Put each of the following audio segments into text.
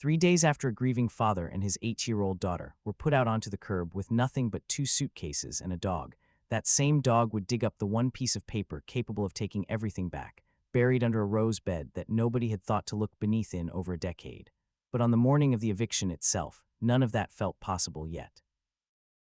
3 days after a grieving father and his 8-year-old daughter were put out onto the curb with nothing but 2 suitcases and a dog, that same dog would dig up the one piece of paper capable of taking everything back, buried under a rose bed that nobody had thought to look beneath in over a decade. But on the morning of the eviction itself, none of that felt possible yet.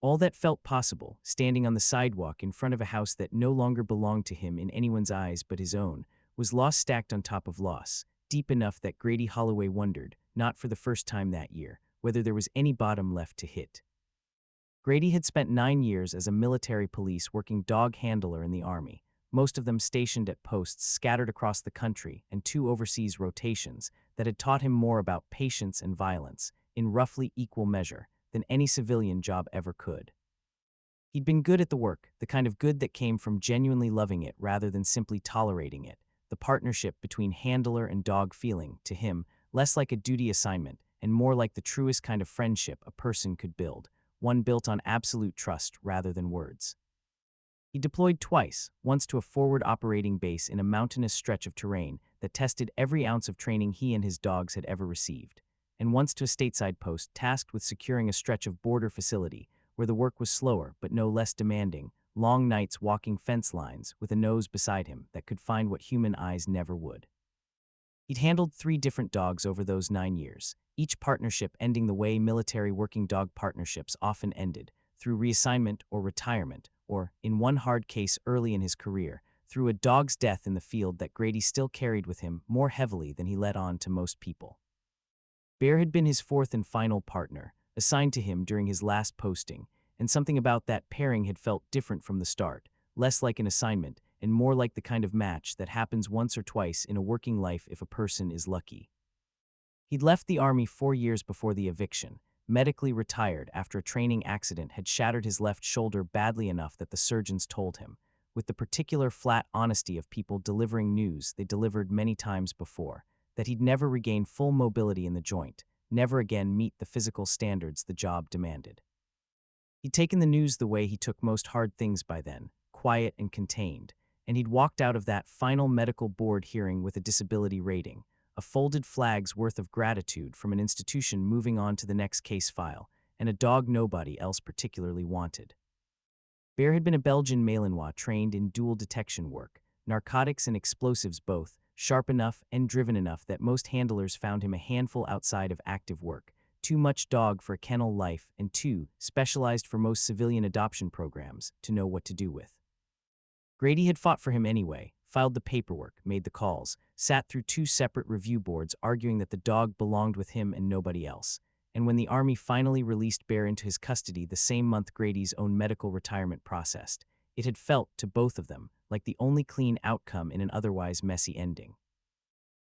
All that felt possible, standing on the sidewalk in front of a house that no longer belonged to him in anyone's eyes but his own, was loss stacked on top of loss, deep enough that Grady Holloway wondered, not for the first time that year, whether there was any bottom left to hit. Grady had spent 9 years as a military police working dog handler in the Army, most of them stationed at posts scattered across the country and 2 overseas rotations that had taught him more about patience and violence, in roughly equal measure, than any civilian job ever could. He'd been good at the work, the kind of good that came from genuinely loving it rather than simply tolerating it, the partnership between handler and dog feeling, to him, less like a duty assignment and more like the truest kind of friendship a person could build, one built on absolute trust rather than words. He deployed twice, once to a forward operating base in a mountainous stretch of terrain that tested every ounce of training he and his dogs had ever received, and once to a stateside post tasked with securing a stretch of border facility where the work was slower but no less demanding, long nights walking fence lines with a nose beside him that could find what human eyes never would. He'd handled 3 different dogs over those 9 years, each partnership ending the way military working dog partnerships often ended, through reassignment or retirement, or, in one hard case early in his career, through a dog's death in the field that Grady still carried with him more heavily than he let on to most people. Bear had been his 4th and final partner, assigned to him during his last posting, and something about that pairing had felt different from the start, less like an assignment and more like the kind of match that happens once or twice in a working life if a person is lucky. He'd left the Army 4 years before the eviction, medically retired after a training accident had shattered his left shoulder badly enough that the surgeons told him, with the particular flat honesty of people delivering news they delivered many times before, that he'd never regain full mobility in the joint, never again meet the physical standards the job demanded. He'd taken the news the way he took most hard things by then, quiet and contained, and he'd walked out of that final medical board hearing with a disability rating, a folded flag's worth of gratitude from an institution moving on to the next case file, and a dog nobody else particularly wanted. Bear had been a Belgian Malinois trained in dual detection work, narcotics and explosives both, sharp enough and driven enough that most handlers found him a handful outside of active work, too much dog for a kennel life, and too specialized for most civilian adoption programs to know what to do with. Grady had fought for him anyway, filed the paperwork, made the calls, sat through 2 separate review boards arguing that the dog belonged with him and nobody else, and when the Army finally released Bear into his custody the same month Grady's own medical retirement processed, it had felt, to both of them, like the only clean outcome in an otherwise messy ending.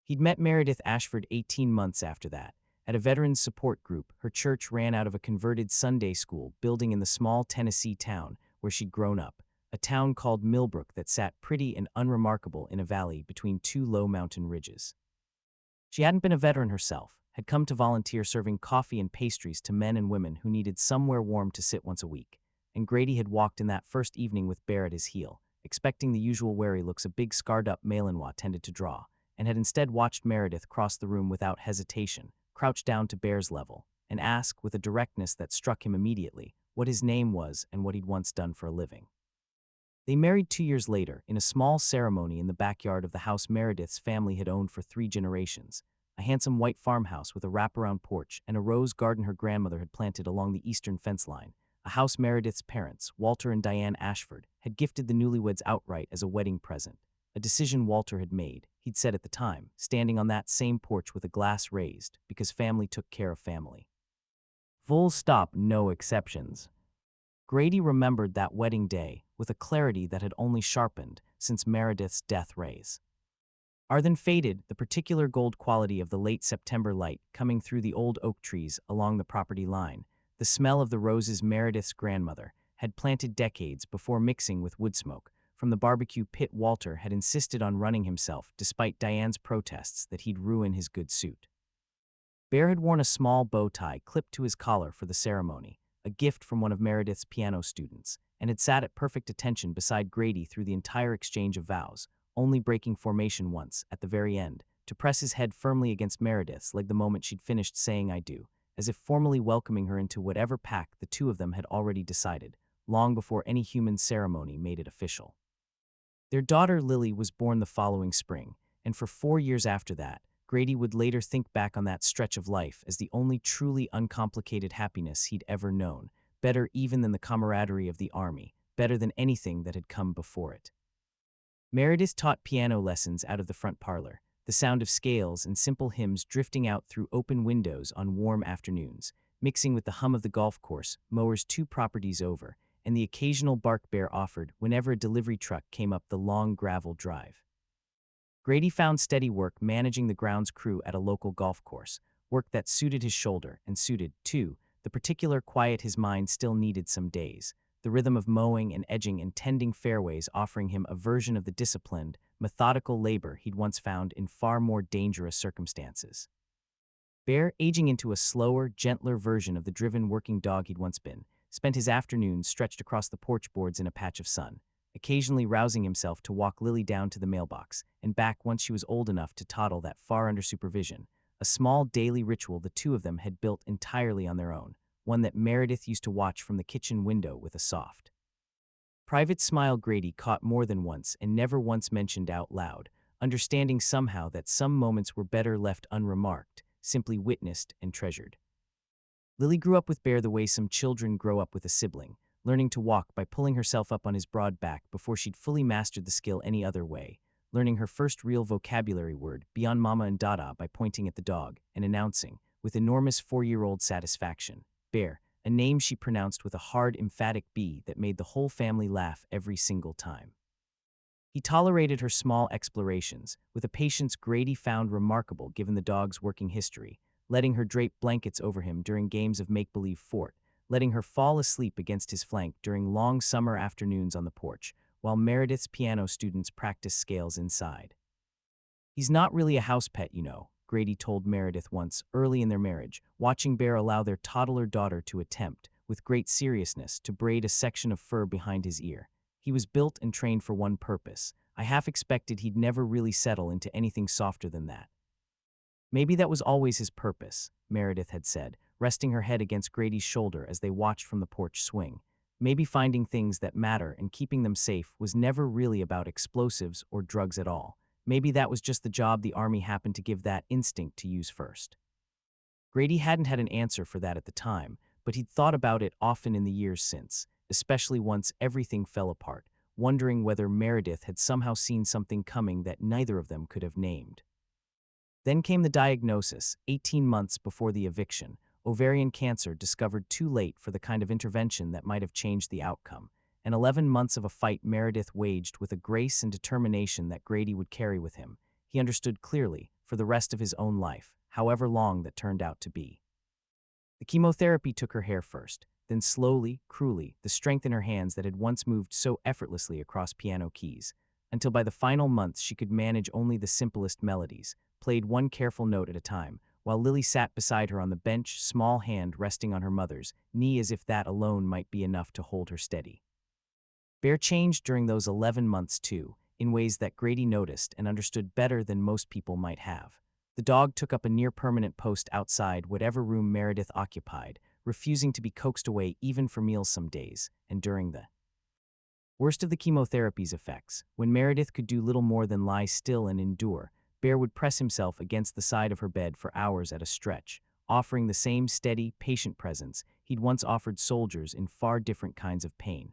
He'd met Meredith Ashford 18 months after that, at a veterans support group her church ran out of a converted Sunday school building in the small Tennessee town where she'd grown up, a town called Millbrook that sat pretty and unremarkable in a valley between 2 low mountain ridges. She hadn't been a veteran herself, had come to volunteer serving coffee and pastries to men and women who needed somewhere warm to sit once a week, and Grady had walked in that first evening with Bear at his heel, expecting the usual wary looks a big scarred-up Malinois tended to draw, and had instead watched Meredith cross the room without hesitation, crouch down to Bear's level, and ask, with a directness that struck him immediately, what his name was and what he'd once done for a living. They married 2 years later, in a small ceremony in the backyard of the house Meredith's family had owned for 3 generations, a handsome white farmhouse with a wraparound porch and a rose garden her grandmother had planted along the eastern fence line, a house Meredith's parents, Walter and Diane Ashford, had gifted the newlyweds outright as a wedding present, a decision Walter had made, he'd said at the time, standing on that same porch with a glass raised, because family took care of family. Full stop, no exceptions. Grady remembered that wedding day with a clarity that had only sharpened since Meredith's death rays. Than faded, the particular gold quality of the late September light coming through the old oak trees along the property line, the smell of the roses Meredith's grandmother had planted decades before mixing with wood smoke from the barbecue pit Walter had insisted on running himself despite Diane's protests that he'd ruin his good suit. Bear had worn a small bow tie clipped to his collar for the ceremony, a gift from one of Meredith's piano students, and had sat at perfect attention beside Grady through the entire exchange of vows, only breaking formation once, at the very end, to press his head firmly against Meredith's leg the moment she'd finished saying "I do," as if formally welcoming her into whatever pact the two of them had already decided, long before any human ceremony made it official. Their daughter Lily was born the following spring, and for 4 years after that, Grady would later think back on that stretch of life as the only truly uncomplicated happiness he'd ever known, better even than the camaraderie of the army, better than anything that had come before it. Meredith taught piano lessons out of the front parlor, the sound of scales and simple hymns drifting out through open windows on warm afternoons, mixing with the hum of the golf course, mowers 2 properties over, and the occasional bark Bear offered whenever a delivery truck came up the long gravel drive. Grady found steady work managing the grounds crew at a local golf course, work that suited his shoulder and suited, too, the particular quiet his mind still needed some days, the rhythm of mowing and edging and tending fairways offering him a version of the disciplined, methodical labor he'd once found in far more dangerous circumstances. Bear, aging into a slower, gentler version of the driven working dog he'd once been, spent his afternoons stretched across the porch boards in a patch of sun, occasionally rousing himself to walk Lily down to the mailbox and back once she was old enough to toddle that far under supervision, a small daily ritual the two of them had built entirely on their own, one that Meredith used to watch from the kitchen window with a soft, private smile Grady caught more than once and never once mentioned out loud, understanding somehow that some moments were better left unremarked, simply witnessed and treasured. Lily grew up with Bear the way some children grow up with a sibling, learning to walk by pulling herself up on his broad back before she'd fully mastered the skill any other way, learning her first real vocabulary word, beyond mama and dada, by pointing at the dog and announcing, with enormous 4-year-old satisfaction, Bear, a name she pronounced with a hard, emphatic B that made the whole family laugh every single time. He tolerated her small explorations, with a patience Grady found remarkable given the dog's working history, letting her drape blankets over him during games of make-believe fort, letting her fall asleep against his flank during long summer afternoons on the porch, while Meredith's piano students practiced scales inside. "He's not really a house pet, you know," Grady told Meredith once, early in their marriage, watching Bear allow their toddler daughter to attempt, with great seriousness, to braid a section of fur behind his ear. "He was built and trained for one purpose. I half expected he'd never really settle into anything softer than that." Maybe that was always his purpose, Meredith had said, resting her head against Grady's shoulder as they watched from the porch swing. Maybe finding things that matter and keeping them safe was never really about explosives or drugs at all. Maybe that was just the job the army happened to give that instinct to use first. Grady hadn't had an answer for that at the time, but he'd thought about it often in the years since, especially once everything fell apart, wondering whether Meredith had somehow seen something coming that neither of them could have named. Then came the diagnosis, 18 months before the eviction, ovarian cancer discovered too late for the kind of intervention that might have changed the outcome, and 11 months of a fight Meredith waged with a grace and determination that Grady would carry with him. He understood clearly, for the rest of his own life, however long that turned out to be. The chemotherapy took her hair first, then slowly, cruelly, the strength in her hands that had once moved so effortlessly across piano keys, until by the final months she could manage only the simplest melodies, played one careful note at a time, while Lily sat beside her on the bench, small hand resting on her mother's knee as if that alone might be enough to hold her steady. Bear changed during those 11 months too, in ways that Grady noticed and understood better than most people might have. The dog took up a near-permanent post outside whatever room Meredith occupied, refusing to be coaxed away even for meals some days, and during the worst of the chemotherapy's effects, when Meredith could do little more than lie still and endure, Bear would press himself against the side of her bed for hours at a stretch, offering the same steady, patient presence he'd once offered soldiers in far different kinds of pain.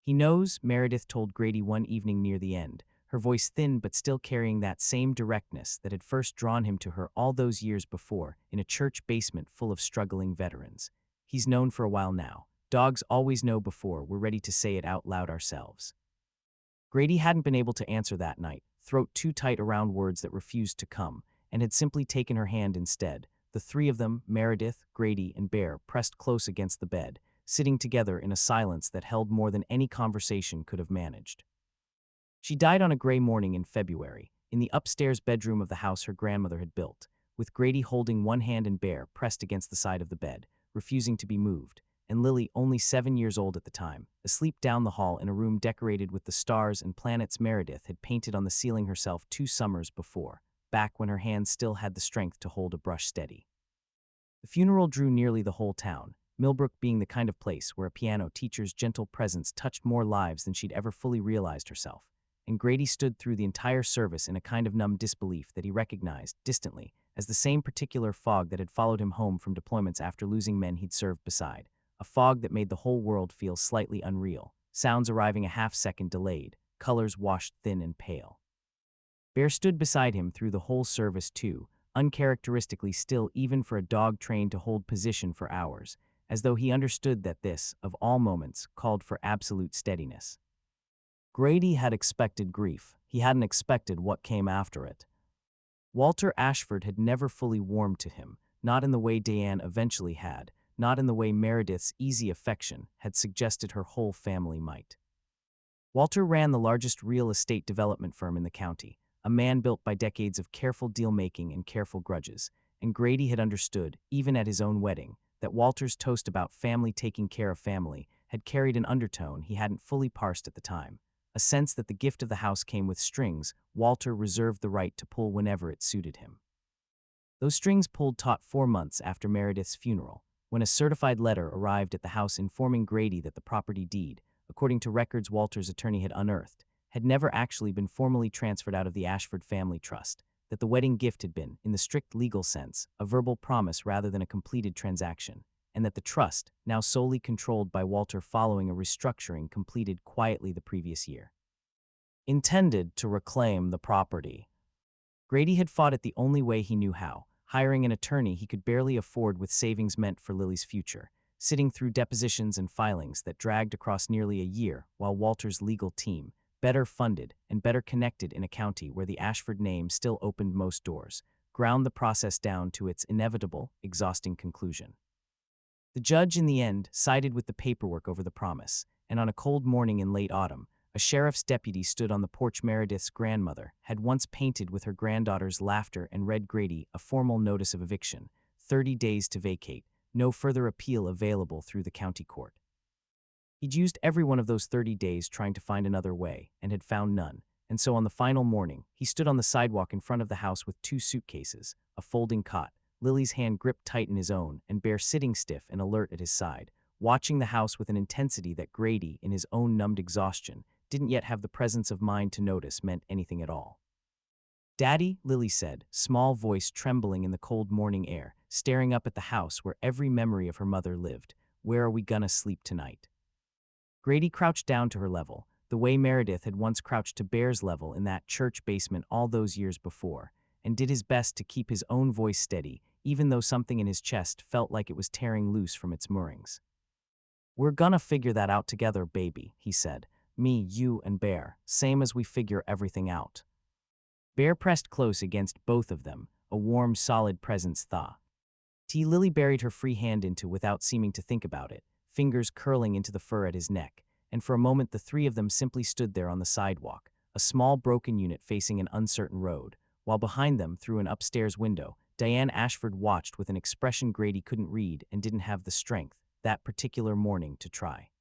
"He knows," Meredith told Grady one evening near the end, her voice thin but still carrying that same directness that had first drawn him to her all those years before in a church basement full of struggling veterans. "He's known for a while now. Dogs always know before we're ready to say it out loud ourselves." Grady hadn't been able to answer that night, throat too tight around words that refused to come, and had simply taken her hand instead. The three of them, Meredith, Grady, and Bear, pressed close against the bed, sitting together in a silence that held more than any conversation could have managed. She died on a gray morning in February, in the upstairs bedroom of the house her grandmother had built, with Grady holding one hand and Bear pressed against the side of the bed, refusing to be moved, and Lily, only 7 years old at the time, asleep down the hall in a room decorated with the stars and planets Meredith had painted on the ceiling herself 2 summers before. back when her hands still had the strength to hold a brush steady. The funeral drew nearly the whole town, Millbrook being the kind of place where a piano teacher's gentle presence touched more lives than she'd ever fully realized herself. And Grady stood through the entire service in a kind of numb disbelief that he recognized, distantly, as the same particular fog that had followed him home from deployments after losing men he'd served beside, a fog that made the whole world feel slightly unreal, sounds arriving a half-second delayed, colors washed thin and pale. Bear stood beside him through the whole service too, uncharacteristically still even for a dog trained to hold position for hours, as though he understood that this, of all moments, called for absolute steadiness. Grady had expected grief. He hadn't expected what came after it. Walter Ashford had never fully warmed to him, not in the way Diane eventually had, not in the way Meredith's easy affection had suggested her whole family might. Walter ran the largest real estate development firm in the county, a man built by decades of careful deal-making and careful grudges, and Grady had understood, even at his own wedding, that Walter's toast about family taking care of family had carried an undertone he hadn't fully parsed at the time, a sense that the gift of the house came with strings Walter reserved the right to pull whenever it suited him. Those strings pulled taut 4 months after Meredith's funeral, when a certified letter arrived at the house informing Grady that the property deed, according to records Walter's attorney had unearthed, had never actually been formally transferred out of the Ashford family trust, that the wedding gift had been, in the strict legal sense, a verbal promise rather than a completed transaction, and that the trust, now solely controlled by Walter following a restructuring completed quietly the previous year, intended to reclaim the property. Grady had fought it the only way he knew how, hiring an attorney he could barely afford with savings meant for Lily's future, sitting through depositions and filings that dragged across nearly a year while Walter's legal team, better funded and better connected in a county where the Ashford name still opened most doors, ground the process down to its inevitable, exhausting conclusion. The judge, in the end, sided with the paperwork over the promise, and on a cold morning in late autumn, a sheriff's deputy stood on the porch Meredith's grandmother had once painted with her granddaughter's laughter and read Grady a formal notice of eviction, 30 days to vacate, no further appeal available through the county court. He'd used every one of those 30 days trying to find another way, and had found none, and so on the final morning, he stood on the sidewalk in front of the house with 2 suitcases, a folding cot, Lily's hand gripped tight in his own, and Bear sitting stiff and alert at his side, watching the house with an intensity that Grady, in his own numbed exhaustion, didn't yet have the presence of mind to notice meant anything at all. "Daddy," Lily said, small voice trembling in the cold morning air, staring up at the house where every memory of her mother lived, "where are we gonna sleep tonight?" Grady crouched down to her level, the way Meredith had once crouched to Bear's level in that church basement all those years before, and did his best to keep his own voice steady, even though something in his chest felt like it was tearing loose from its moorings. "We're gonna figure that out together, baby," he said. "Me, you, and Bear, same as we figure everything out." Bear pressed close against both of them, a warm, solid presence thaw. Lily buried her free hand into without seeming to think about it, fingers curling into the fur at his neck, and for a moment the 3 of them simply stood there on the sidewalk, a small broken unit facing an uncertain road, while behind them, through an upstairs window, Diane Ashford watched with an expression Grady couldn't read and didn't have the strength, that particular morning, to try.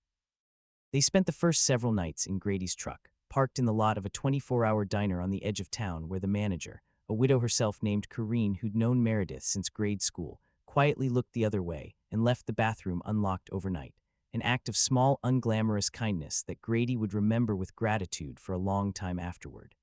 They spent the first several nights in Grady's truck, parked in the lot of a 24-hour diner on the edge of town where the manager, a widow herself named Corrine who'd known Meredith since grade school, quietly looked the other way and left the bathroom unlocked overnight, an act of small, unglamorous kindness that Grady would remember with gratitude for a long time afterward.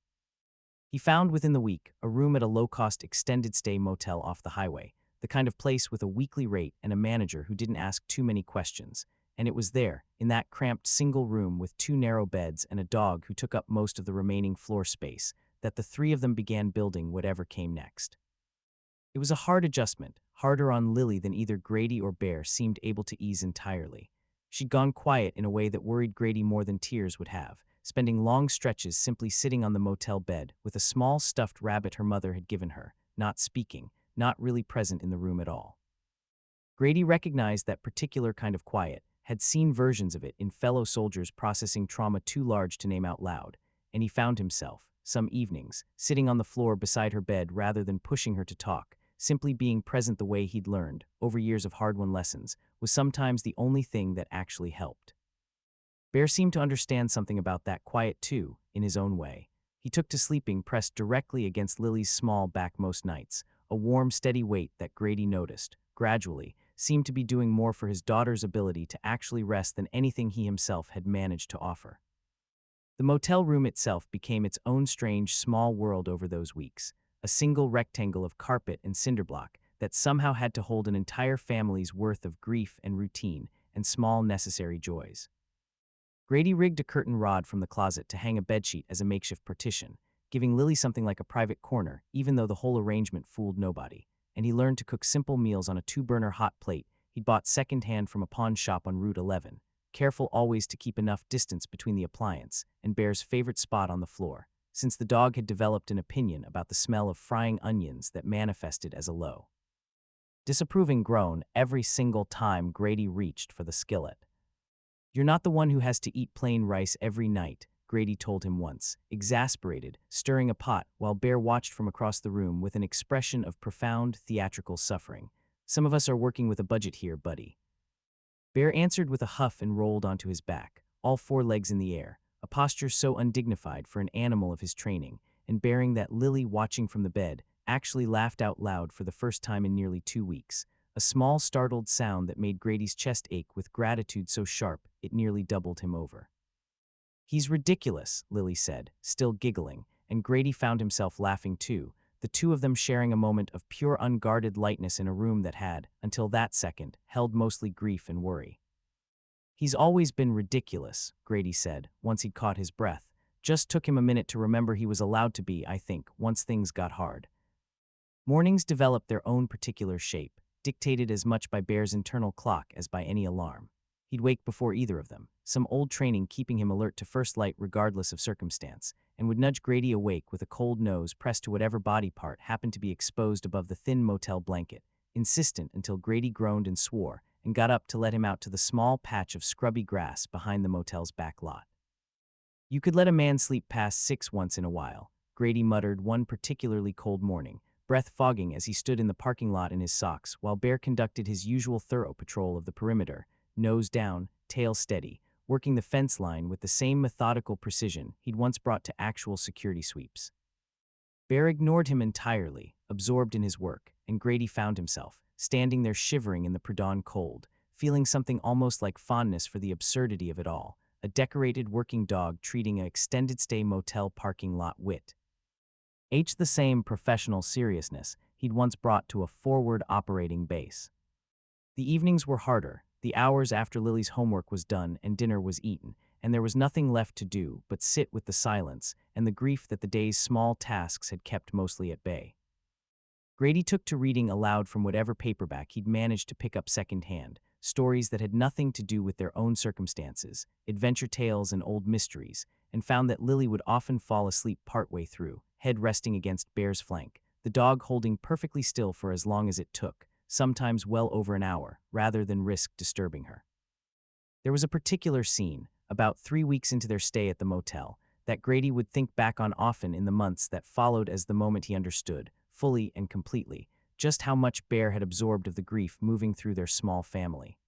He found within the week a room at a low-cost extended-stay motel off the highway, the kind of place with a weekly rate and a manager who didn't ask too many questions, and it was there, in that cramped single room with 2 narrow beds and a dog who took up most of the remaining floor space, that the 3 of them began building whatever came next. It was a hard adjustment, harder on Lily than either Grady or Bear seemed able to ease entirely. She'd gone quiet in a way that worried Grady more than tears would have, spending long stretches simply sitting on the motel bed with a small stuffed rabbit her mother had given her, not speaking, not really present in the room at all. Grady recognized that particular kind of quiet, had seen versions of it in fellow soldiers processing trauma too large to name out loud, and he found himself, some evenings, sitting on the floor beside her bed rather than pushing her to talk. Simply being present the way he'd learned, over years of hard-won lessons, was sometimes the only thing that actually helped. Bear seemed to understand something about that quiet too, in his own way. He took to sleeping pressed directly against Lily's small back most nights, a warm, steady weight that Grady noticed, gradually, seemed to be doing more for his daughter's ability to actually rest than anything he himself had managed to offer. The motel room itself became its own strange, small world over those weeks, a single rectangle of carpet and cinderblock that somehow had to hold an entire family's worth of grief and routine and small necessary joys. Grady rigged a curtain rod from the closet to hang a bedsheet as a makeshift partition, giving Lily something like a private corner, even though the whole arrangement fooled nobody. And he learned to cook simple meals on a 2-burner hot plate he'd bought secondhand from a pawn shop on Route 11, careful always to keep enough distance between the appliance and Bear's favorite spot on the floor, since the dog had developed an opinion about the smell of frying onions that manifested as a low, disapproving groan every single time Grady reached for the skillet. "You're not the one who has to eat plain rice every night," Grady told him once, exasperated, stirring a pot while Bear watched from across the room with an expression of profound theatrical suffering. "Some of us are working with a budget here, buddy." Bear answered with a huff and rolled onto his back, all 4 legs in the air, a posture so undignified for an animal of his training, and bearing that Lily, watching from the bed, actually laughed out loud for the first time in nearly 2 weeks, a small startled sound that made Grady's chest ache with gratitude so sharp it nearly doubled him over. "He's ridiculous," Lily said, still giggling, and Grady found himself laughing too, the two of them sharing a moment of pure unguarded lightness in a room that had, until that second, held mostly grief and worry. "He's always been ridiculous," Grady said, once he'd caught his breath. "Just took him a minute to remember he was allowed to be, I think, once things got hard." Mornings developed their own particular shape, dictated as much by Bear's internal clock as by any alarm. He'd wake before either of them, some old training keeping him alert to first light regardless of circumstance, and would nudge Grady awake with a cold nose pressed to whatever body part happened to be exposed above the thin motel blanket, insistent until Grady groaned and swore and got up to let him out to the small patch of scrubby grass behind the motel's back lot. "You could let a man sleep past 6 once in a while," Grady muttered one particularly cold morning, breath fogging as he stood in the parking lot in his socks while Bear conducted his usual thorough patrol of the perimeter, nose down, tail steady, working the fence line with the same methodical precision he'd once brought to actual security sweeps. Bear ignored him entirely, absorbed in his work, and Grady found himself, standing there shivering in the pre-dawn cold, feeling something almost like fondness for the absurdity of it all, a decorated working dog treating an extended-stay motel parking lot wit. The same professional seriousness he'd once brought to a forward operating base. The evenings were harder, the hours after Lily's homework was done and dinner was eaten, and there was nothing left to do but sit with the silence and the grief that the day's small tasks had kept mostly at bay. Grady took to reading aloud from whatever paperback he'd managed to pick up secondhand, stories that had nothing to do with their own circumstances, adventure tales and old mysteries, and found that Lily would often fall asleep partway through, head resting against Bear's flank, the dog holding perfectly still for as long as it took, sometimes well over an hour, rather than risk disturbing her. There was a particular scene, about 3 weeks into their stay at the motel, that Grady would think back on often in the months that followed as the moment he understood, fully and completely, just how much Bear had absorbed of the grief moving through their small family.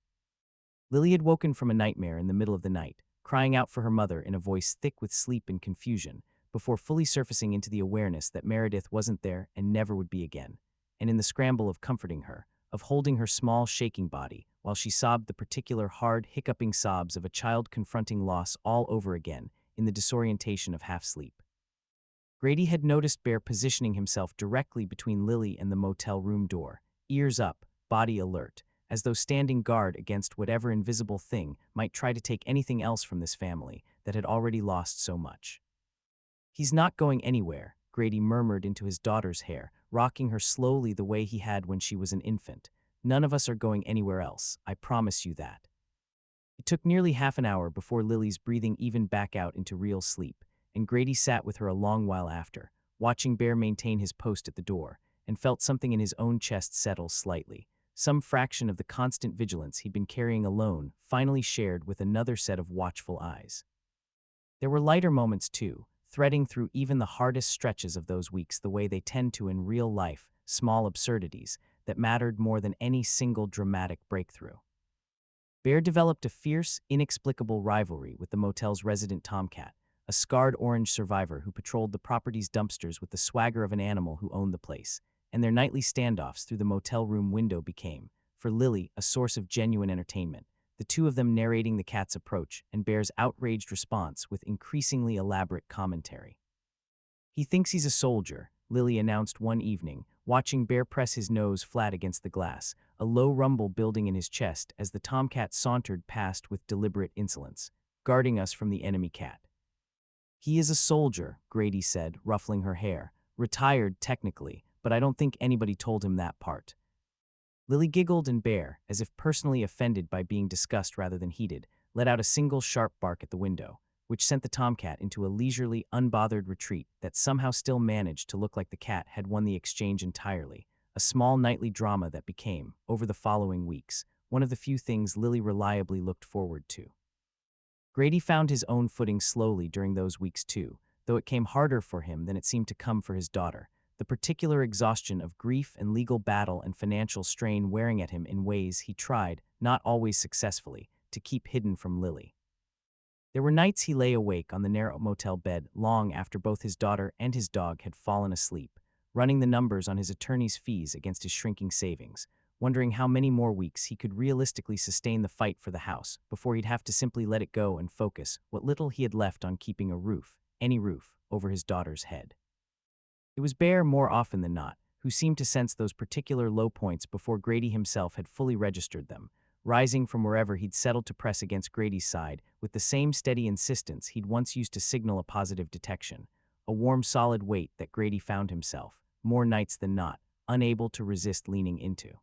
Lily had woken from a nightmare in the middle of the night, crying out for her mother in a voice thick with sleep and confusion, before fully surfacing into the awareness that Meredith wasn't there and never would be again, and in the scramble of comforting her, of holding her small, shaking body, while she sobbed the particular hard, hiccuping sobs of a child confronting loss all over again in the disorientation of half-sleep. Grady had noticed Bear positioning himself directly between Lily and the motel room door, ears up, body alert, as though standing guard against whatever invisible thing might try to take anything else from this family that had already lost so much. "He's not going anywhere," Grady murmured into his daughter's hair, rocking her slowly the way he had when she was an infant. "None of us are going anywhere else, I promise you that." It took nearly half an hour before Lily's breathing evened back out into real sleep, and Grady sat with her a long while after, watching Bear maintain his post at the door, and felt something in his own chest settle slightly, some fraction of the constant vigilance he'd been carrying alone finally shared with another set of watchful eyes. There were lighter moments too, threading through even the hardest stretches of those weeks the way they tend to in real life, small absurdities that mattered more than any single dramatic breakthrough. Bear developed a fierce, inexplicable rivalry with the motel's resident tomcat, a scarred orange survivor who patrolled the property's dumpsters with the swagger of an animal who owned the place, and their nightly standoffs through the motel room window became, for Lily, a source of genuine entertainment, the two of them narrating the cat's approach and Bear's outraged response with increasingly elaborate commentary. "He thinks he's a soldier," Lily announced one evening, watching Bear press his nose flat against the glass, a low rumble building in his chest as the tomcat sauntered past with deliberate insolence, guarding us from the enemy cat. "He is a soldier," Grady said, ruffling her hair. "Retired, technically, but I don't think anybody told him that part." Lily giggled, and Bear, as if personally offended by being discussed rather than heated, let out a single sharp bark at the window, which sent the tomcat into a leisurely, unbothered retreat that somehow still managed to look like the cat had won the exchange entirely, a small nightly drama that became, over the following weeks, one of the few things Lily reliably looked forward to. Grady found his own footing slowly during those weeks too, though it came harder for him than it seemed to come for his daughter, the particular exhaustion of grief and legal battle and financial strain wearing at him in ways he tried, not always successfully, to keep hidden from Lily. There were nights he lay awake on the narrow motel bed long after both his daughter and his dog had fallen asleep, running the numbers on his attorney's fees against his shrinking savings, wondering how many more weeks he could realistically sustain the fight for the house before he'd have to simply let it go and focus what little he had left on keeping a roof, any roof, over his daughter's head. It was Bear, more often than not, who seemed to sense those particular low points before Grady himself had fully registered them, rising from wherever he'd settled to press against Grady's side with the same steady insistence he'd once used to signal a positive detection, a warm solid weight that Grady found himself, more nights than not, unable to resist leaning into.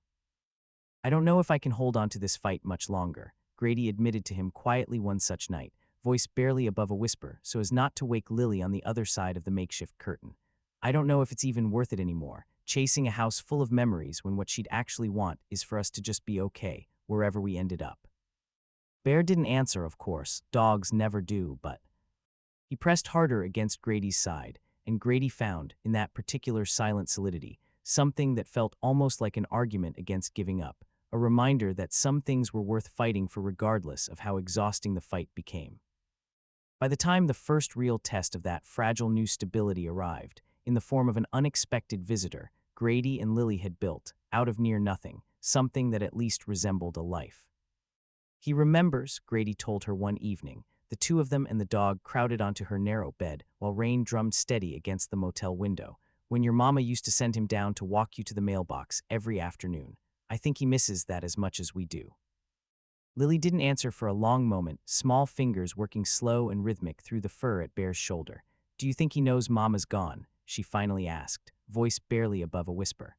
"I don't know if I can hold on to this fight much longer," Grady admitted to him quietly one such night, voice barely above a whisper so as not to wake Lily on the other side of the makeshift curtain. "I don't know if it's even worth it anymore, chasing a house full of memories when what she'd actually want is for us to just be okay, wherever we ended up." Bear didn't answer, of course, dogs never do, but he pressed harder against Grady's side, and Grady found, in that particular silent solidity, something that felt almost like an argument against giving up, a reminder that some things were worth fighting for regardless of how exhausting the fight became. By the time the first real test of that fragile new stability arrived, in the form of an unexpected visitor, Grady and Lily had built, out of near nothing, something that at least resembled a life. "He remembers," Grady told her one evening, the two of them and the dog crowded onto her narrow bed while rain drummed steady against the motel window, "when your mama used to send him down to walk you to the mailbox every afternoon. I think he misses that as much as we do." Lily didn't answer for a long moment, small fingers working slow and rhythmic through the fur at Bear's shoulder. "Do you think he knows Mama's gone?" she finally asked, voice barely above a whisper.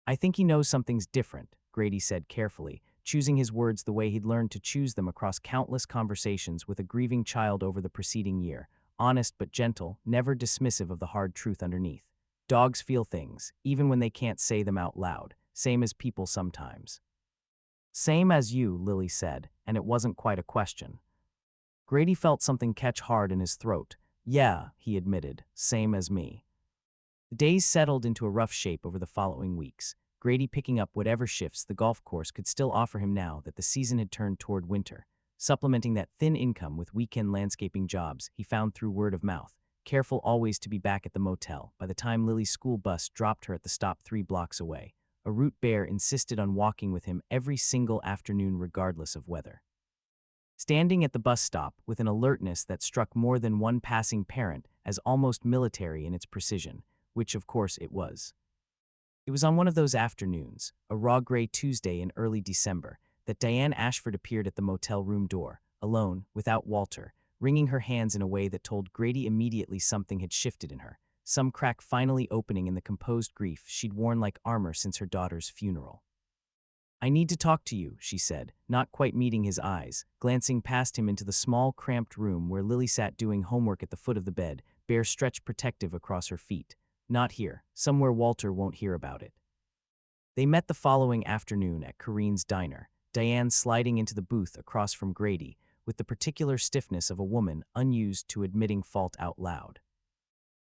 "I think he knows something's different," Grady said carefully, choosing his words the way he'd learned to choose them across countless conversations with a grieving child over the preceding year, honest but gentle, never dismissive of the hard truth underneath. "Dogs feel things, even when they can't say them out loud, same as people sometimes." "Same as you," Lily said, and it wasn't quite a question. Grady felt something catch hard in his throat. "Yeah," he admitted, "same as me." The days settled into a rough shape over the following weeks, Grady picking up whatever shifts the golf course could still offer him now that the season had turned toward winter, supplementing that thin income with weekend landscaping jobs he found through word of mouth, careful always to be back at the motel by the time Lily's school bus dropped her at the stop 3 blocks away, a route Bear insisted on walking with him every single afternoon regardless of weather. Standing at the bus stop with an alertness that struck more than one passing parent as almost military in its precision, which of course it was. It was on one of those afternoons, a raw gray Tuesday in early December, that Diane Ashford appeared at the motel room door, alone, without Walter, wringing her hands in a way that told Grady immediately something had shifted in her, some crack finally opening in the composed grief she'd worn like armor since her daughter's funeral. "I need to talk to you," she said, not quite meeting his eyes, glancing past him into the small, cramped room where Lily sat doing homework at the foot of the bed, Bear stretched protective across her feet. "Not here, somewhere Walter won't hear about it." They met the following afternoon at Corinne's diner, Diane sliding into the booth across from Grady, with the particular stiffness of a woman unused to admitting fault out loud.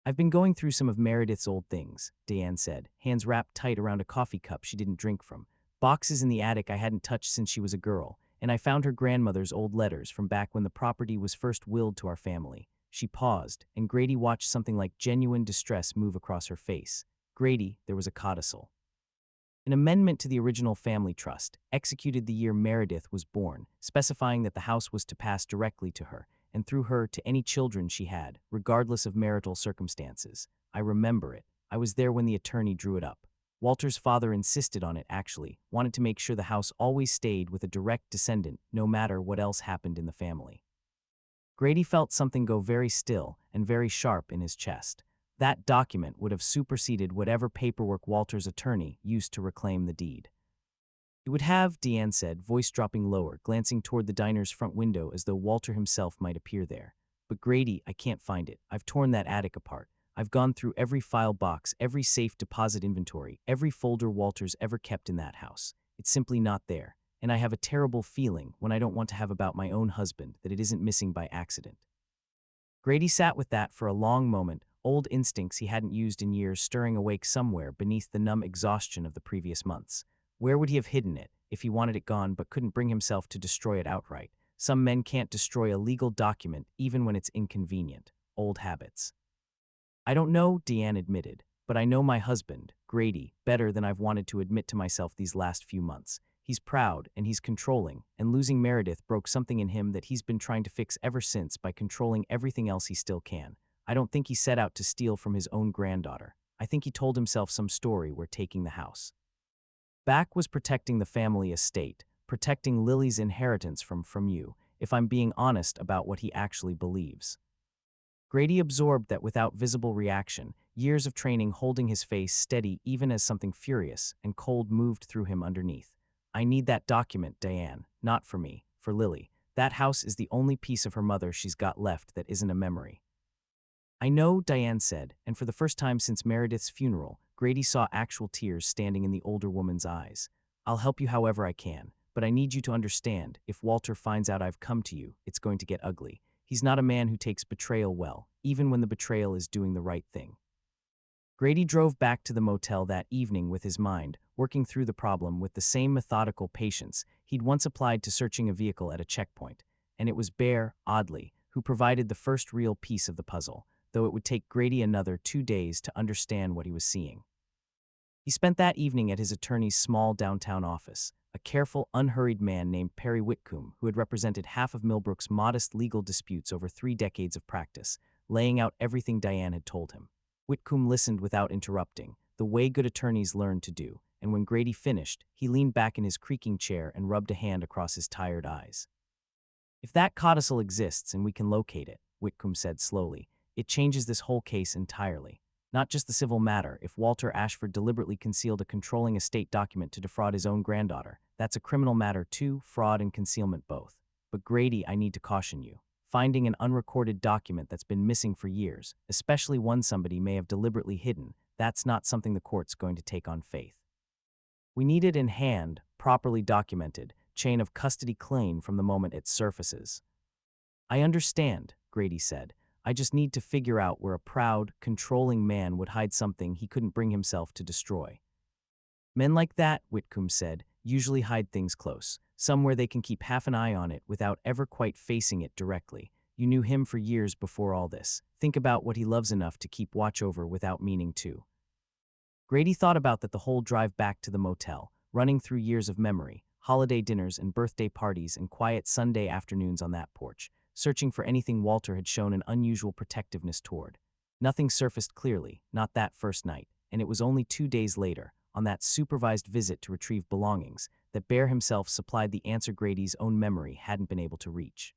"I've been going through some of Meredith's old things," Diane said, hands wrapped tight around a coffee cup she didn't drink from. "Boxes in the attic I hadn't touched since she was a girl, and I found her grandmother's old letters from back when the property was first willed to our family. She paused, and Grady watched something like genuine distress move across her face. Grady, there was a codicil. An amendment to the original family trust, executed the year Meredith was born, specifying that the house was to pass directly to her, and through her to any children she had, regardless of marital circumstances. I remember it. I was there when the attorney drew it up. Walter's father insisted on it, actually, wanted to make sure the house always stayed with a direct descendant, no matter what else happened in the family. Grady felt something go very still and very sharp in his chest. That document would have superseded whatever paperwork Walter's attorney used to reclaim the deed. It would have, Deanne said, voice dropping lower, glancing toward the diner's front window as though Walter himself might appear there. But Grady, I can't find it. I've torn that attic apart. I've gone through every file box, every safe deposit inventory, every folder Walter's ever kept in that house. It's simply not there. And I have a terrible feeling, when I don't want to have about my own husband, that it isn't missing by accident. Grady sat with that for a long moment, old instincts he hadn't used in years stirring awake somewhere beneath the numb exhaustion of the previous months. Where would he have hidden it, if he wanted it gone but couldn't bring himself to destroy it outright? Some men can't destroy a legal document even when it's inconvenient. Old habits. I don't know, Deanne admitted, but I know my husband, Grady, better than I've wanted to admit to myself these last few months. He's proud, and he's controlling, and losing Meredith broke something in him that he's been trying to fix ever since by controlling everything else he still can. I don't think he set out to steal from his own granddaughter. I think he told himself some story we're taking the house back was protecting the family estate, protecting Lily's inheritance from you, if I'm being honest about what he actually believes. Grady absorbed that without visible reaction, years of training holding his face steady even as something furious and cold moved through him underneath. I need that document, Diane, not for me, for Lily. That house is the only piece of her mother she's got left that isn't a memory. I know, Diane said, and for the first time since Meredith's funeral, Grady saw actual tears standing in the older woman's eyes. I'll help you however I can, but I need you to understand, if Walter finds out I've come to you, it's going to get ugly. He's not a man who takes betrayal well, even when the betrayal is doing the right thing. Grady drove back to the motel that evening with his mind, working through the problem with the same methodical patience he'd once applied to searching a vehicle at a checkpoint. And it was Bear, oddly, who provided the first real piece of the puzzle, though it would take Grady another 2 days to understand what he was seeing. He spent that evening at his attorney's small downtown office, a careful, unhurried man named Perry Whitcomb, who had represented half of Millbrook's modest legal disputes over 3 decades of practice, laying out everything Diane had told him. Whitcomb listened without interrupting, the way good attorneys learn to do, and when Grady finished, he leaned back in his creaking chair and rubbed a hand across his tired eyes. If that codicil exists and we can locate it, Whitcomb said slowly, it changes this whole case entirely. Not just the civil matter. If Walter Ashford deliberately concealed a controlling estate document to defraud his own granddaughter, that's a criminal matter too, fraud and concealment both. But Grady, I need to caution you. Finding an unrecorded document that's been missing for years, especially one somebody may have deliberately hidden, that's not something the court's going to take on faith. We need it in hand, properly documented, chain of custody clean from the moment it surfaces. I understand, Grady said. I just need to figure out where a proud, controlling man would hide something he couldn't bring himself to destroy. Men like that, Whitcomb said, usually hide things close, somewhere they can keep half an eye on it without ever quite facing it directly. You knew him for years before all this. Think about what he loves enough to keep watch over without meaning to. Grady thought about that the whole drive back to the motel, running through years of memory, holiday dinners and birthday parties and quiet Sunday afternoons on that porch, searching for anything Walter had shown an unusual protectiveness toward. Nothing surfaced clearly, not that first night, and it was only 2 days later, on that supervised visit to retrieve belongings, that Bear himself supplied the answer Grady's own memory hadn't been able to reach.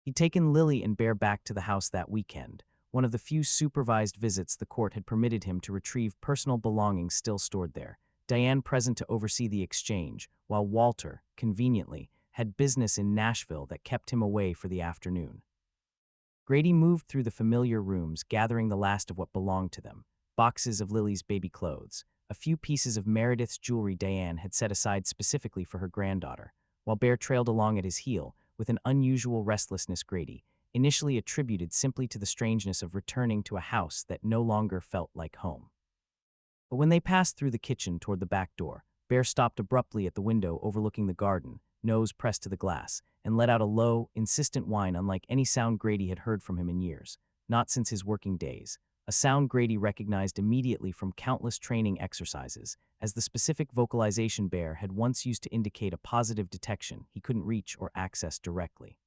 He'd taken Lily and Bear back to the house that weekend, one of the few supervised visits the court had permitted him to retrieve personal belongings still stored there, Diane present to oversee the exchange, while Walter, conveniently, had business in Nashville that kept him away for the afternoon. Grady moved through the familiar rooms, gathering the last of what belonged to them, boxes of Lily's baby clothes, a few pieces of Meredith's jewelry Diane had set aside specifically for her granddaughter, while Bear trailed along at his heel with an unusual restlessness Grady initially attributed simply to the strangeness of returning to a house that no longer felt like home. But when they passed through the kitchen toward the back door, Bear stopped abruptly at the window overlooking the garden, nose pressed to the glass, and let out a low, insistent whine unlike any sound Grady had heard from him in years, not since his working days. A sound Grady recognized immediately from countless training exercises, as the specific vocalization Bear had once used to indicate a positive detection he couldn't reach or access directly.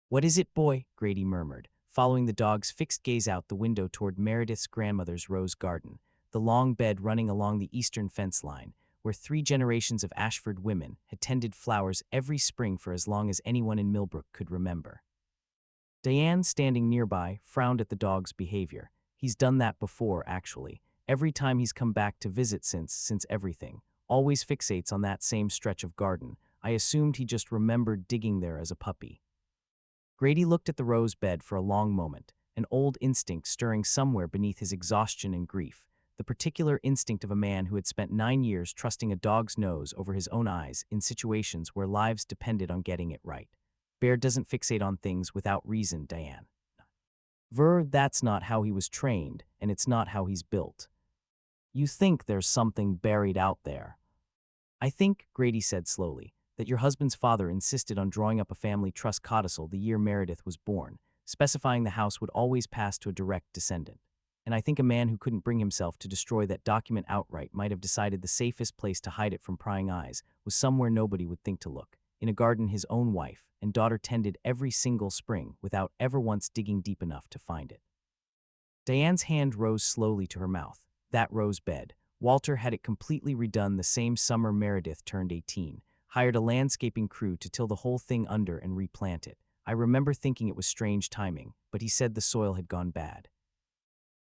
"What is it, boy?" Grady murmured, following the dog's fixed gaze out the window toward Meredith's grandmother's rose garden, the long bed running along the eastern fence line, where 3 generations of Ashford women had tended flowers every spring for as long as anyone in Millbrook could remember. Diane, standing nearby, frowned at the dog's behavior. "He's done that before, actually. Every time he's come back to visit since everything. Always fixates on that same stretch of garden. I assumed he just remembered digging there as a puppy." Grady looked at the rose bed for a long moment, an old instinct stirring somewhere beneath his exhaustion and grief, the particular instinct of a man who had spent 9 years trusting a dog's nose over his own eyes in situations where lives depended on getting it right. "Bear doesn't fixate on things without reason, Diane. That's not how he was trained, and it's not how he's built. You think there's something buried out there." "I think," Grady said slowly, "that your husband's father insisted on drawing up a family trust codicil the year Meredith was born, specifying the house would always pass to a direct descendant. And I think a man who couldn't bring himself to destroy that document outright might have decided the safest place to hide it from prying eyes was somewhere nobody would think to look, in a garden his own wife and daughter tended every single spring without ever once digging deep enough to find it." Diane's hand rose slowly to her mouth. That rose bed. Walter had it completely redone the same summer Meredith turned 18, hired a landscaping crew to till the whole thing under and replant it. I remember thinking it was strange timing, but he said the soil had gone bad.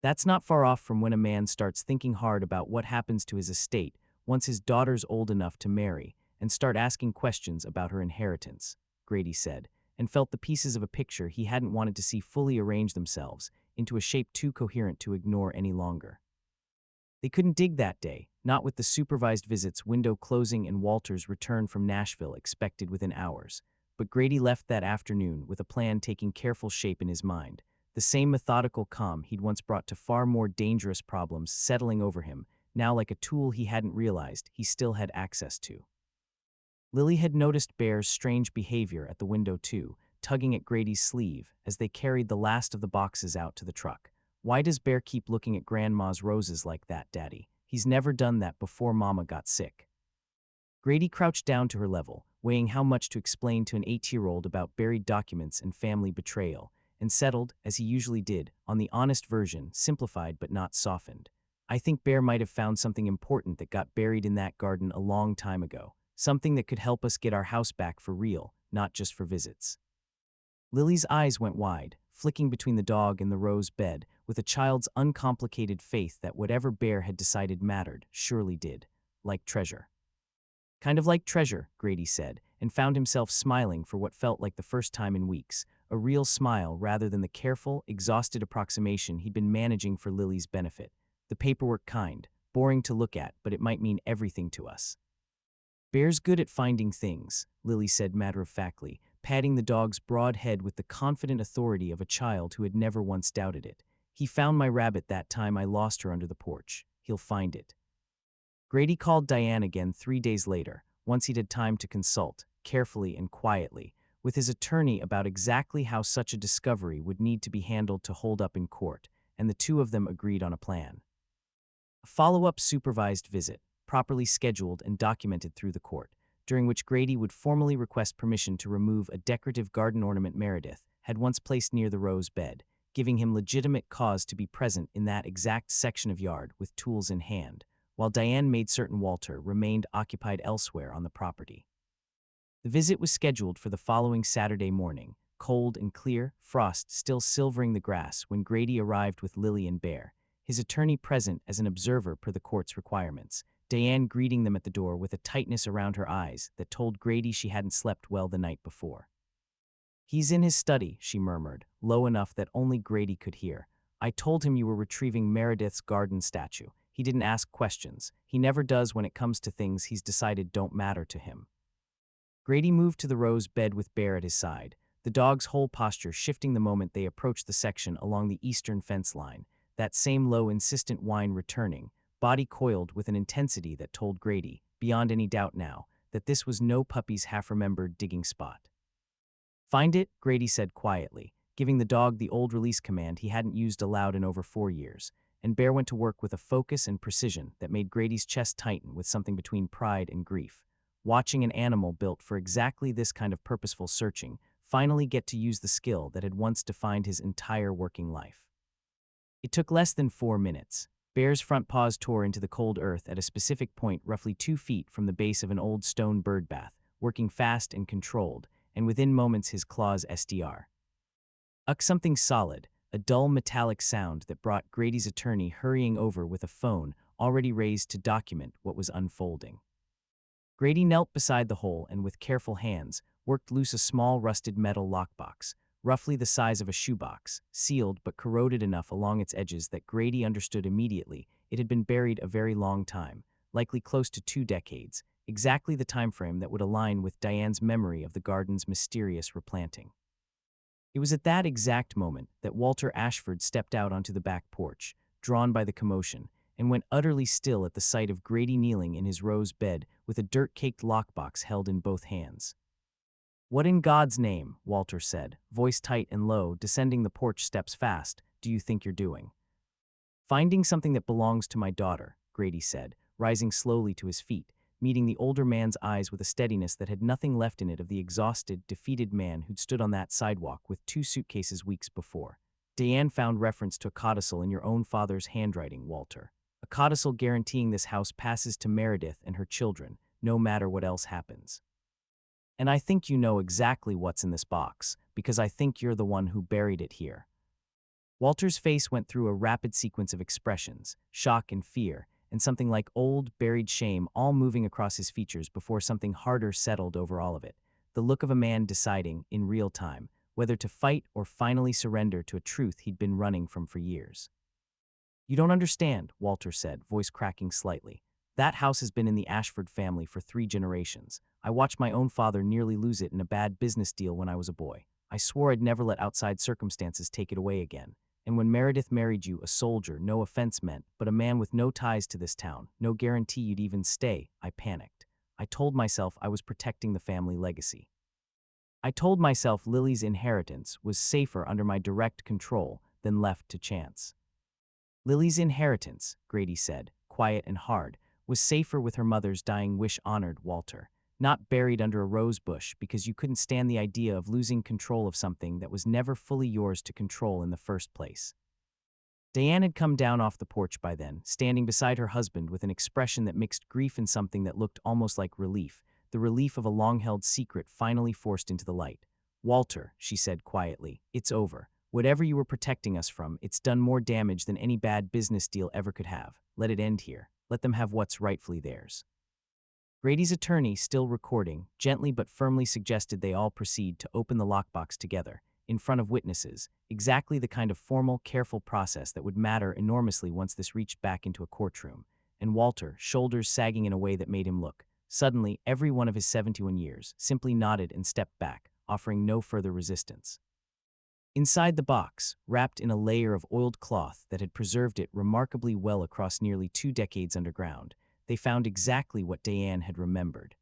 That's not far off from when a man starts thinking hard about what happens to his estate once his daughter's old enough to marry, and start asking questions about her inheritance, Grady said, and felt the pieces of a picture he hadn't wanted to see fully arrange themselves into a shape too coherent to ignore any longer. They couldn't dig that day, not with the supervised visits window closing and Walter's return from Nashville expected within hours, but Grady left that afternoon with a plan taking careful shape in his mind, the same methodical calm he'd once brought to far more dangerous problems settling over him, now like a tool he hadn't realized he still had access to. Lily had noticed Bear's strange behavior at the window too, tugging at Grady's sleeve as they carried the last of the boxes out to the truck. "Why does Bear keep looking at Grandma's roses like that, Daddy? He's never done that before Mama got sick." Grady crouched down to her level, weighing how much to explain to an 8-year-old about buried documents and family betrayal, and settled, as he usually did, on the honest version, simplified but not softened. "I think Bear might have found something important that got buried in that garden a long time ago, something that could help us get our house back for real, not just for visits." Lily's eyes went wide, flicking between the dog and the rose bed, with a child's uncomplicated faith that whatever Bear had decided mattered, surely did. Like treasure. "Kind of like treasure," Grady said, and found himself smiling for what felt like the first time in weeks, a real smile rather than the careful, exhausted approximation he'd been managing for Lily's benefit. "The paperwork kind, boring to look at, but it might mean everything to us." "Bear's good at finding things," Lily said matter-of-factly, patting the dog's broad head with the confident authority of a child who had never once doubted it. "He found my rabbit that time I lost her under the porch. He'll find it." Grady called Diane again 3 days later, once he'd had time to consult, carefully and quietly, with his attorney about exactly how such a discovery would need to be handled to hold up in court, and the two of them agreed on a plan. A follow-up supervised visit, properly scheduled and documented through the court, during which Grady would formally request permission to remove a decorative garden ornament Meredith had once placed near the rose bed, giving him legitimate cause to be present in that exact section of yard with tools in hand, while Diane made certain Walter remained occupied elsewhere on the property. The visit was scheduled for the following Saturday morning, cold and clear, frost still silvering the grass when Grady arrived with Lily and Bear, his attorney present as an observer per the court's requirements, Diane greeting them at the door with a tightness around her eyes that told Grady she hadn't slept well the night before. "He's in his study," she murmured, low enough that only Grady could hear. "I told him you were retrieving Meredith's garden statue. He didn't ask questions. He never does when it comes to things he's decided don't matter to him." Grady moved to the rose bed with Bear at his side, the dog's whole posture shifting the moment they approached the section along the eastern fence line, that same low, insistent whine returning, body coiled with an intensity that told Grady, beyond any doubt now, that this was no puppy's half-remembered digging spot. "Find it," Grady said quietly, giving the dog the old release command he hadn't used aloud in over 4 years, and Bear went to work with a focus and precision that made Grady's chest tighten with something between pride and grief. Watching an animal built for exactly this kind of purposeful searching finally get to use the skill that had once defined his entire working life. It took less than 4 minutes. Bear's front paws tore into the cold earth at a specific point roughly 2 feet from the base of an old stone birdbath, working fast and controlled, and within moments his claws SDR. Something solid, a dull metallic sound that brought Grady's attorney hurrying over with a phone already raised to document what was unfolding. Grady knelt beside the hole and with careful hands worked loose a small rusted metal lockbox, roughly the size of a shoebox, sealed but corroded enough along its edges that Grady understood immediately it had been buried a very long time, likely close to 2 decades, exactly the time frame that would align with Diane's memory of the garden's mysterious replanting. It was at that exact moment that Walter Ashford stepped out onto the back porch, drawn by the commotion, and went utterly still at the sight of Grady kneeling in his rose bed with a dirt-caked lockbox held in both hands. "What in God's name," Walter said, voice tight and low, descending the porch steps fast, "do you think you're doing?" "Finding something that belongs to my daughter," Grady said, rising slowly to his feet, meeting the older man's eyes with a steadiness that had nothing left in it of the exhausted, defeated man who'd stood on that sidewalk with 2 suitcases weeks before. "Diane found reference to a codicil in your own father's handwriting, Walter. A codicil guaranteeing this house passes to Meredith and her children, no matter what else happens. And I think you know exactly what's in this box, because I think you're the one who buried it here." Walter's face went through a rapid sequence of expressions, shock and fear, and something like old, buried shame all moving across his features before something harder settled over all of it, the look of a man deciding, in real time, whether to fight or finally surrender to a truth he'd been running from for years. "You don't understand," Walter said, voice cracking slightly. "That house has been in the Ashford family for 3 generations. I watched my own father nearly lose it in a bad business deal when I was a boy. I swore I'd never let outside circumstances take it away again. And when Meredith married you, a soldier, no offense meant, but a man with no ties to this town, no guarantee you'd even stay, I panicked. I told myself I was protecting the family legacy. I told myself Lily's inheritance was safer under my direct control than left to chance." "Lily's inheritance," Grady said, quiet and hard, "was safer with her mother's dying wish honored, Walter. Not buried under a rose bush because you couldn't stand the idea of losing control of something that was never fully yours to control in the first place." Diane had come down off the porch by then, standing beside her husband with an expression that mixed grief and something that looked almost like relief, the relief of a long-held secret finally forced into the light. "Walter," she said quietly, "it's over. Whatever you were protecting us from, it's done more damage than any bad business deal ever could have. Let it end here. Let them have what's rightfully theirs." Grady's attorney, still recording, gently but firmly suggested they all proceed to open the lockbox together, in front of witnesses, exactly the kind of formal, careful process that would matter enormously once this reached back into a courtroom. And Walter, shoulders sagging in a way that made him look, suddenly, every one of his 71 years, simply nodded and stepped back, offering no further resistance. Inside the box, wrapped in a layer of oiled cloth that had preserved it remarkably well across nearly 2 decades underground, they found exactly what Diane had remembered.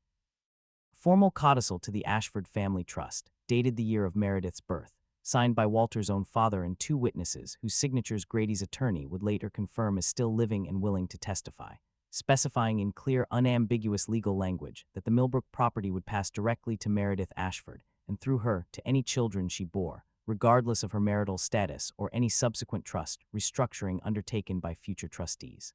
Formal codicil to the Ashford Family Trust, dated the year of Meredith's birth, signed by Walter's own father and 2 witnesses whose signatures Grady's attorney would later confirm as still living and willing to testify, specifying in clear, unambiguous legal language that the Millbrook property would pass directly to Meredith Ashford, and through her to any children she bore, regardless of her marital status or any subsequent trust restructuring undertaken by future trustees.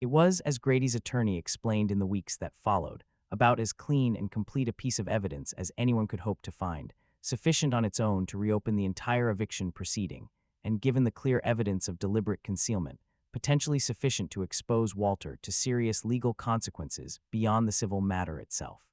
It was, as Grady's attorney explained in the weeks that followed, about as clean and complete a piece of evidence as anyone could hope to find, sufficient on its own to reopen the entire eviction proceeding, and given the clear evidence of deliberate concealment, potentially sufficient to expose Walter to serious legal consequences beyond the civil matter itself.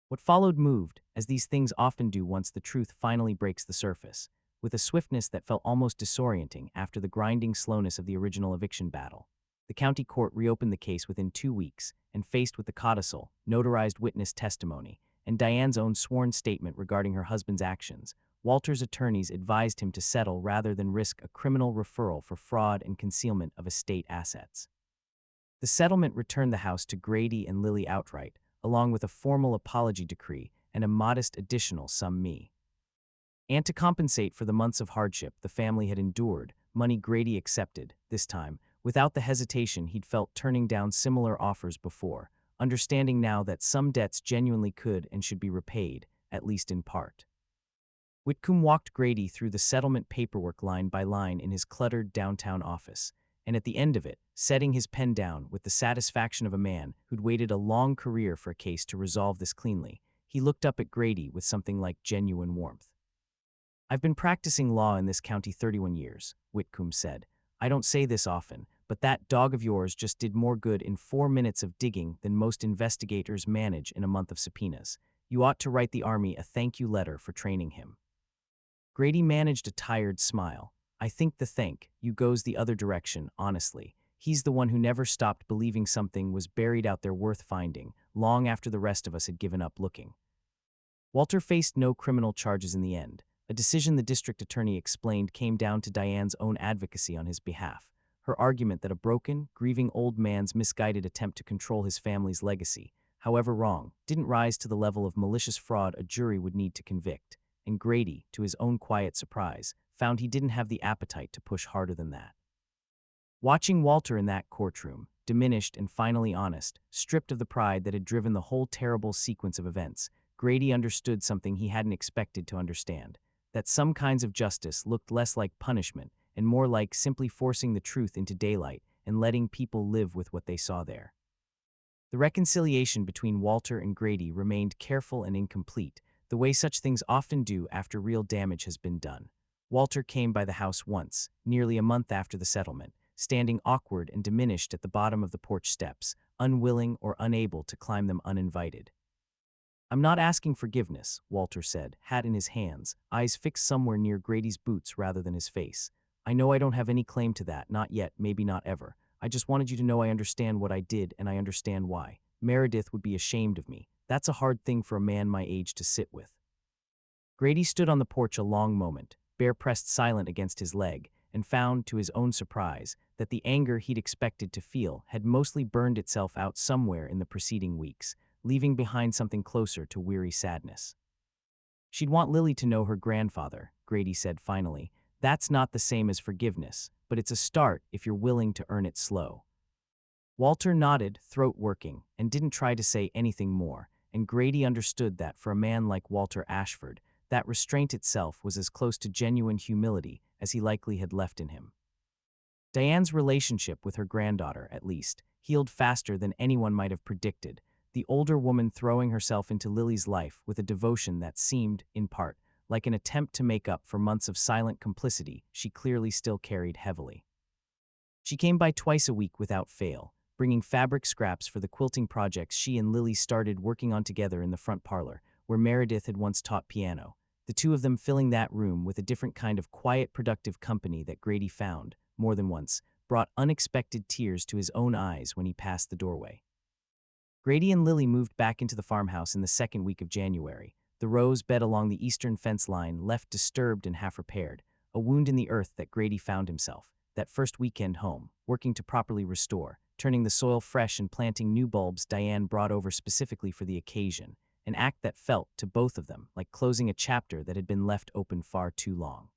What followed moved, as these things often do once the truth finally breaks the surface, with a swiftness that felt almost disorienting after the grinding slowness of the original eviction battle. The county court reopened the case within 2 weeks, and faced with the codicil, notarized witness testimony, and Diane's own sworn statement regarding her husband's actions, Walter's attorneys advised him to settle rather than risk a criminal referral for fraud and concealment of estate assets. The settlement returned the house to Grady and Lily outright, along with a formal apology decree and a modest additional sum me. And to compensate for the months of hardship the family had endured, money Grady accepted, this time, without the hesitation he'd felt turning down similar offers before, understanding now that some debts genuinely could and should be repaid, at least in part. Whitcomb walked Grady through the settlement paperwork line by line in his cluttered downtown office, and at the end of it, setting his pen down with the satisfaction of a man who'd waited a long career for a case to resolve this cleanly, he looked up at Grady with something like genuine warmth. "I've been practicing law in this county 31 years, Whitcomb said. "I don't say this often, but that dog of yours just did more good in 4 minutes of digging than most investigators manage in a month of subpoenas. You ought to write the Army a thank you letter for training him." Grady managed a tired smile. "I think the thank you goes the other direction, honestly. He's the one who never stopped believing something was buried out there worth finding, long after the rest of us had given up looking." Walter faced no criminal charges in the end. A decision the district attorney explained came down to Diane's own advocacy on his behalf, her argument that a broken, grieving old man's misguided attempt to control his family's legacy, however wrong, didn't rise to the level of malicious fraud a jury would need to convict, and Grady, to his own quiet surprise, found he didn't have the appetite to push harder than that. Watching Walter in that courtroom, diminished and finally honest, stripped of the pride that had driven the whole terrible sequence of events, Grady understood something he hadn't expected to understand, that some kinds of justice looked less like punishment and more like simply forcing the truth into daylight and letting people live with what they saw there. The reconciliation between Walter and Grady remained careful and incomplete, the way such things often do after real damage has been done. Walter came by the house once, nearly a month after the settlement, standing awkward and diminished at the bottom of the porch steps, unwilling or unable to climb them uninvited. "I'm not asking forgiveness," Walter said, hat in his hands, eyes fixed somewhere near Grady's boots rather than his face. "I know I don't have any claim to that, not yet, maybe not ever. I just wanted you to know I understand what I did and I understand why. Meredith would be ashamed of me. That's a hard thing for a man my age to sit with." Grady stood on the porch a long moment, bare pressed silent against his leg, and found, to his own surprise, that the anger he'd expected to feel had mostly burned itself out somewhere in the preceding weeks, leaving behind something closer to weary sadness. "She'd want Lily to know her grandfather," Grady said finally. "That's not the same as forgiveness, but it's a start if you're willing to earn it slow." Walter nodded, throat working, and didn't try to say anything more, and Grady understood that for a man like Walter Ashford, that restraint itself was as close to genuine humility as he likely had left in him. Diane's relationship with her granddaughter, at least, healed faster than anyone might have predicted, the older woman throwing herself into Lily's life with a devotion that seemed, in part, like an attempt to make up for months of silent complicity she clearly still carried heavily. She came by twice a week without fail, bringing fabric scraps for the quilting projects she and Lily started working on together in the front parlor, where Meredith had once taught piano, the two of them filling that room with a different kind of quiet, productive company that Grady found, more than once, brought unexpected tears to his own eyes when he passed the doorway. Grady and Lily moved back into the farmhouse in the second week of January, the rose bed along the eastern fence line left disturbed and half repaired, a wound in the earth that Grady found himself, that first weekend home, working to properly restore, turning the soil fresh and planting new bulbs Diane brought over specifically for the occasion, an act that felt, to both of them, like closing a chapter that had been left open far too long.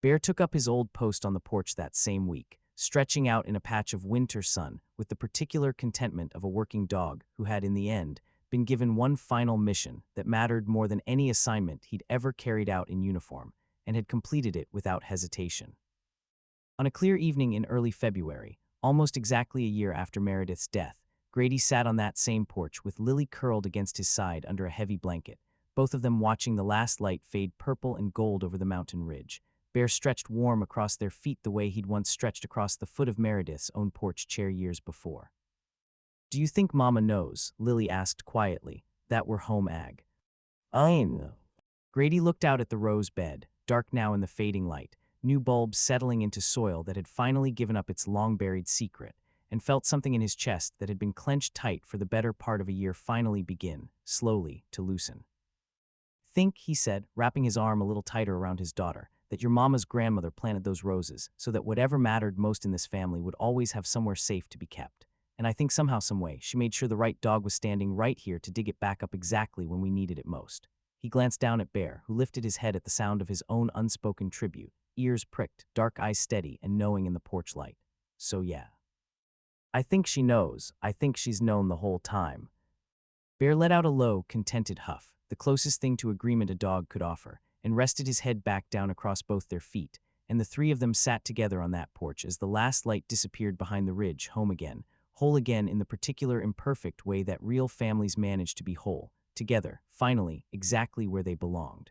Bear took up his old post on the porch that same week, stretching out in a patch of winter sun with the particular contentment of a working dog who had, in the end, been given one final mission that mattered more than any assignment he'd ever carried out in uniform, and had completed it without hesitation. On a clear evening in early February, almost exactly a year after Meredith's death, Grady sat on that same porch with Lily curled against his side under a heavy blanket, both of them watching the last light fade purple and gold over the mountain ridge, Bear stretched warm across their feet the way he'd once stretched across the foot of Meredith's own porch chair years before. "Do you think Mama knows," Lily asked quietly, "that we're home ag?" "I know." Grady looked out at the rose bed, dark now in the fading light, new bulbs settling into soil that had finally given up its long-buried secret, and felt something in his chest that had been clenched tight for the better part of a year finally begin, slowly, to loosen. "Think," he said, wrapping his arm a little tighter around his daughter, "that your mama's grandmother planted those roses so that whatever mattered most in this family would always have somewhere safe to be kept. and I think somehow, someway, she made sure the right dog was standing right here to dig it back up exactly when we needed it most. He glanced down at Bear, who lifted his head at the sound of his own unspoken tribute, ears pricked, dark eyes steady and knowing in the porch light. So yeah. I think she knows. I think she's known the whole time. Bear let out a low, contented huff, the closest thing to agreement a dog could offer, and rested his head back down across both their feet, and the three of them sat together on that porch as the last light disappeared behind the ridge, home again, whole again in the particular imperfect way that real families manage to be whole, together, finally, exactly where they belonged.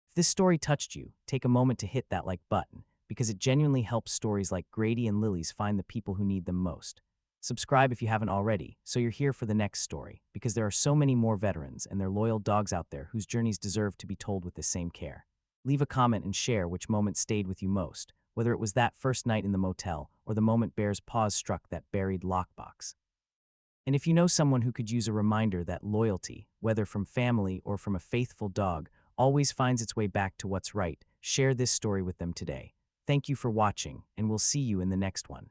If this story touched you, take a moment to hit that like button, because it genuinely helps stories like Grady and Lily's find the people who need them most. Subscribe if you haven't already, so you're here for the next story, because there are so many more veterans and their loyal dogs out there whose journeys deserve to be told with the same care. Leave a comment and share which moment stayed with you most, whether it was that first night in the motel or the moment Bear's paws struck that buried lockbox. And if you know someone who could use a reminder that loyalty, whether from family or from a faithful dog, always finds its way back to what's right, share this story with them today. Thank you for watching, and we'll see you in the next one.